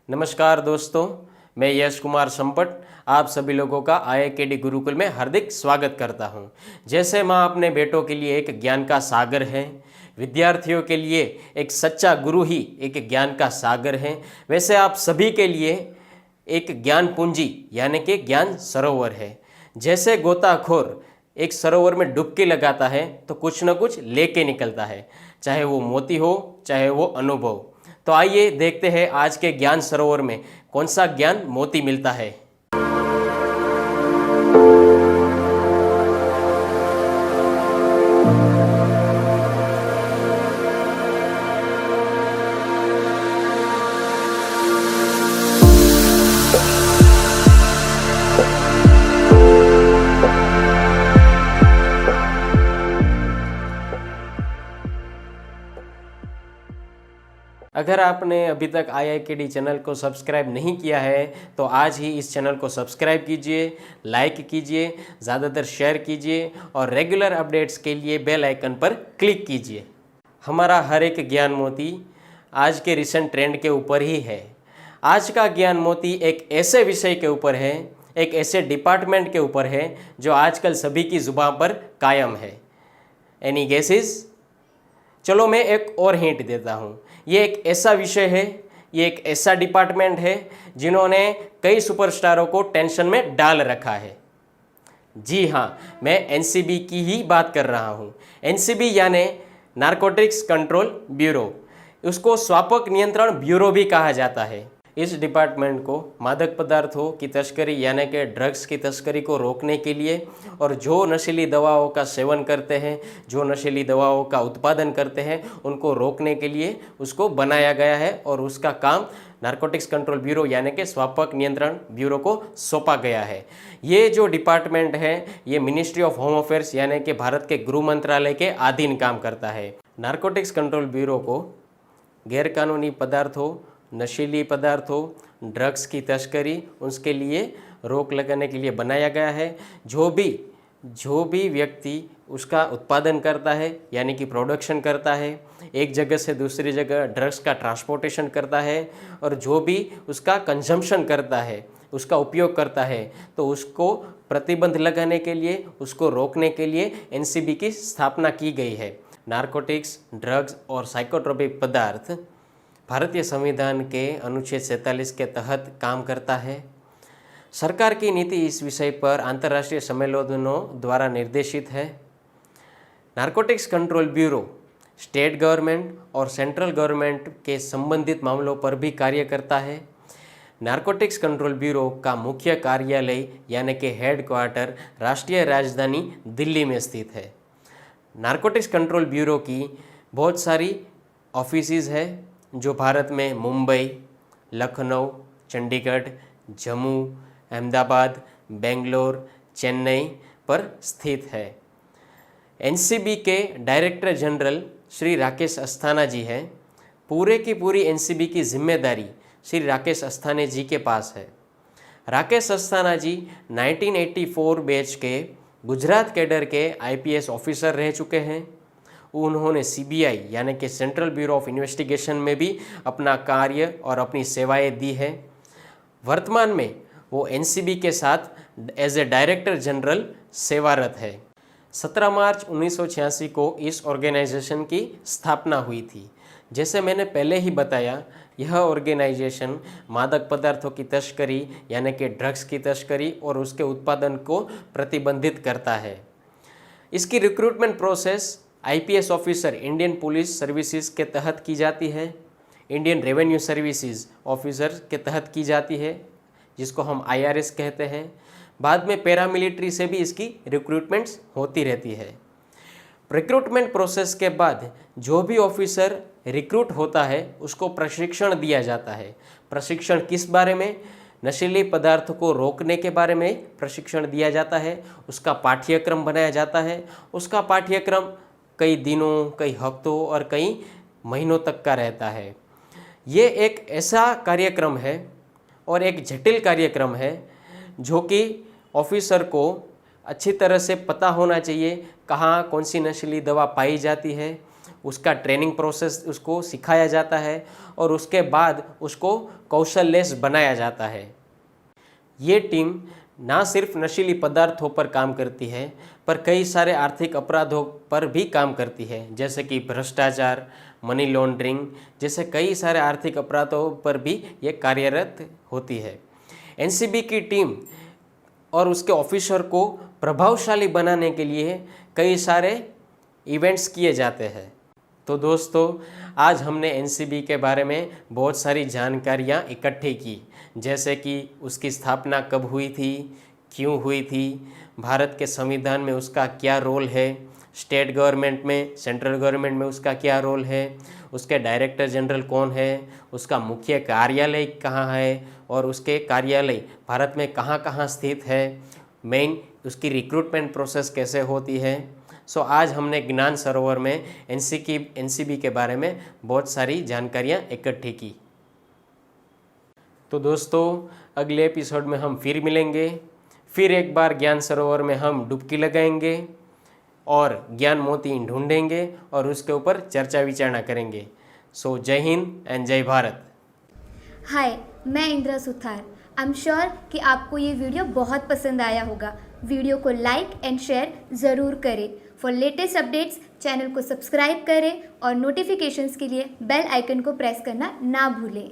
नमस्कार दोस्तों, मैं यश कुमार संपट आप सभी लोगों का IIKD गुरुकुल में हार्दिक स्वागत करता हूं। जैसे माँ अपने बेटों के लिए एक ज्ञान का सागर है, विद्यार्थियों के लिए एक सच्चा गुरु ही एक ज्ञान का सागर है, वैसे आप सभी के लिए एक ज्ञान पूंजी यानी कि ज्ञान सरोवर है। जैसे गोताखोर एक सरोवर में डुबकी लगाता है तो कुछ न कुछ लेके निकलता है, चाहे वो मोती हो चाहे वो अनुभव। तो आइए देखते हैं आज के ज्ञान सरोवर में कौन सा ज्ञान मोती मिलता है। अगर आपने अभी तक IIKD चैनल को सब्सक्राइब नहीं किया है तो आज ही इस चैनल को सब्सक्राइब कीजिए, लाइक कीजिए, ज़्यादातर शेयर कीजिए और रेगुलर अपडेट्स के लिए बेल आइकन पर क्लिक कीजिए। हमारा हर एक ज्ञान मोती आज के रिसेंट ट्रेंड के ऊपर ही है। आज का ज्ञान मोती एक ऐसे विषय के ऊपर है, एक ऐसे डिपार्टमेंट के ऊपर है जो आजकल सभी की जुबान पर कायम है। Any guesses? चलो मैं एक और हिंट देता हूँ। ये एक ऐसा विषय है, ये एक ऐसा डिपार्टमेंट है जिन्होंने कई सुपरस्टारों को टेंशन में डाल रखा है। जी हाँ, मैं NCB की ही बात कर रहा हूँ। NCB यानी नारकोटिक्स कंट्रोल ब्यूरो, उसको स्वापक नियंत्रण ब्यूरो भी कहा जाता है। इस डिपार्टमेंट को मादक पदार्थों की तस्करी यानी कि ड्रग्स की तस्करी को रोकने के लिए और जो नशीली दवाओं का सेवन करते हैं, जो नशीली दवाओं का उत्पादन करते हैं, उनको रोकने के लिए उसको बनाया गया है और उसका काम नारकोटिक्स कंट्रोल ब्यूरो यानी कि स्वापक नियंत्रण ब्यूरो को सौंपा गया है। ये जो डिपार्टमेंट है ये मिनिस्ट्री ऑफ होम अफेयर्स यानी कि भारत के गृह मंत्रालय के अधीन काम करता है। नारकोटिक्स कंट्रोल ब्यूरो को गैरकानूनी पदार्थों, नशीली पदार्थों, ड्रग्स की तस्करी, उसके लिए रोक लगाने के लिए बनाया गया है। जो भी व्यक्ति उसका उत्पादन करता है यानी कि प्रोडक्शन करता है, एक जगह से दूसरी जगह ड्रग्स का ट्रांसपोर्टेशन करता है और जो भी उसका कंजम्पशन करता है, उसका उपयोग करता है, तो उसको प्रतिबंध लगाने के लिए, उसको रोकने के लिए NCB की स्थापना की गई है। नारकोटिक्स, ड्रग्स और साइकोट्रोपिक पदार्थ भारतीय संविधान के अनुच्छेद 47 के तहत काम करता है। सरकार की नीति इस विषय पर अंतर्राष्ट्रीय सम्मेलनों द्वारा निर्देशित है। Narcotics control bureau state government और सेंट्रल गवर्नमेंट के संबंधित मामलों पर भी कार्य करता है। नारकोटिक्स कंट्रोल ब्यूरो का मुख्य कार्यालय यानी कि हेडक्वार्टर राष्ट्रीय राजधानी दिल्ली में स्थित है। नारकोटिक्स कंट्रोल ब्यूरो की बहुत सारी ऑफिसेज है जो भारत में मुंबई, लखनऊ, चंडीगढ़, जम्मू, अहमदाबाद, बेंगलोर, चेन्नई पर स्थित है। NCB के डायरेक्टर जनरल श्री राकेश अस्थाना जी हैं। पूरे की पूरी NCB की जिम्मेदारी श्री राकेश अस्थाना जी के पास है। राकेश अस्थाना जी 1984 बैच के गुजरात कैडर के IPS ऑफिसर रह चुके हैं। उन्होंने CBI यानी कि सेंट्रल ब्यूरो ऑफ इन्वेस्टिगेशन में भी अपना कार्य और अपनी सेवाएं दी है। वर्तमान में वो NCB के साथ एज ए डायरेक्टर जनरल सेवारत है। 17 मार्च 1986 को इस ऑर्गेनाइजेशन की स्थापना हुई थी। जैसे मैंने पहले ही बताया, यह ऑर्गेनाइजेशन मादक पदार्थों की तस्करी यानी कि ड्रग्स की तस्करी और उसके उत्पादन को प्रतिबंधित करता है। इसकी recruitment process IPS officer Indian police services के तहत की जाती है, इंडियन रेवेन्यू सर्विसेज ऑफिसर के तहत की जाती है, जिसको हम IRS कहते हैं। बाद में पैरामिलिट्री से भी इसकी रिक्रूटमेंट्स होती रहती है। रिक्रूटमेंट प्रोसेस के बाद जो भी ऑफिसर रिक्रूट होता है उसको प्रशिक्षण दिया जाता है। प्रशिक्षण किस बारे में? नशीले पदार्थ को रोकने के बारे में प्रशिक्षण दिया जाता है। उसका पाठ्यक्रम बनाया जाता है। उसका पाठ्यक्रम कई दिनों, कई हफ्तों और कई महीनों तक का रहता है। ये एक ऐसा कार्यक्रम है और एक जटिल कार्यक्रम है जो कि ऑफिसर को अच्छी तरह से पता होना चाहिए कहाँ कौन सी नशीली दवा पाई जाती है, उसका ट्रेनिंग प्रोसेस उसको सिखाया जाता है और उसके बाद उसको कौशलेस बनाया जाता है। ये टीम ना सिर्फ नशीली पदार्थों पर काम करती है पर कई सारे आर्थिक अपराधों पर भी काम करती है, जैसे कि भ्रष्टाचार, मनी लॉन्ड्रिंग जैसे कई सारे आर्थिक अपराधों पर भी ये कार्यरत होती है। एनसीबी की टीम और उसके ऑफिसर को प्रभावशाली बनाने के लिए कई सारे इवेंट्स किए जाते हैं। तो दोस्तों, आज हमने एनसीबी के बारे में बहुत सारी जानकारियाँ इकट्ठी की, जैसे कि उसकी स्थापना कब हुई थी, क्यों हुई थी, भारत के संविधान में उसका क्या रोल है, स्टेट गवर्नमेंट में, सेंट्रल गवर्नमेंट में उसका क्या रोल है, उसके डायरेक्टर जनरल कौन है, उसका मुख्य कार्यालय कहाँ है और उसके कार्यालय भारत में कहाँ कहाँ स्थित है, मेन उसकी रिक्रूटमेंट प्रोसेस कैसे होती है। सो आज हमने ज्ञान सरोवर में एनसीबी के बारे में बहुत सारी जानकारियाँ इकट्ठी की। तो दोस्तों, अगले एपिसोड में हम फिर मिलेंगे, फिर एक बार ज्ञान सरोवर में हम डुबकी लगाएंगे और ज्ञान मोती ढूंढेंगे और उसके ऊपर चर्चा विचारणा करेंगे। सो जय हिंद एंड जय भारत। हाय, मैं Indira Suthar. I am sure कि आपको ये वीडियो बहुत पसंद आया होगा। वीडियो को लाइक एंड शेयर ज़रूर करें। फॉर लेटेस्ट अपडेट्स चैनल को सब्सक्राइब करें और नोटिफिकेशंस के लिए बेल आइकन को प्रेस करना ना भूलें।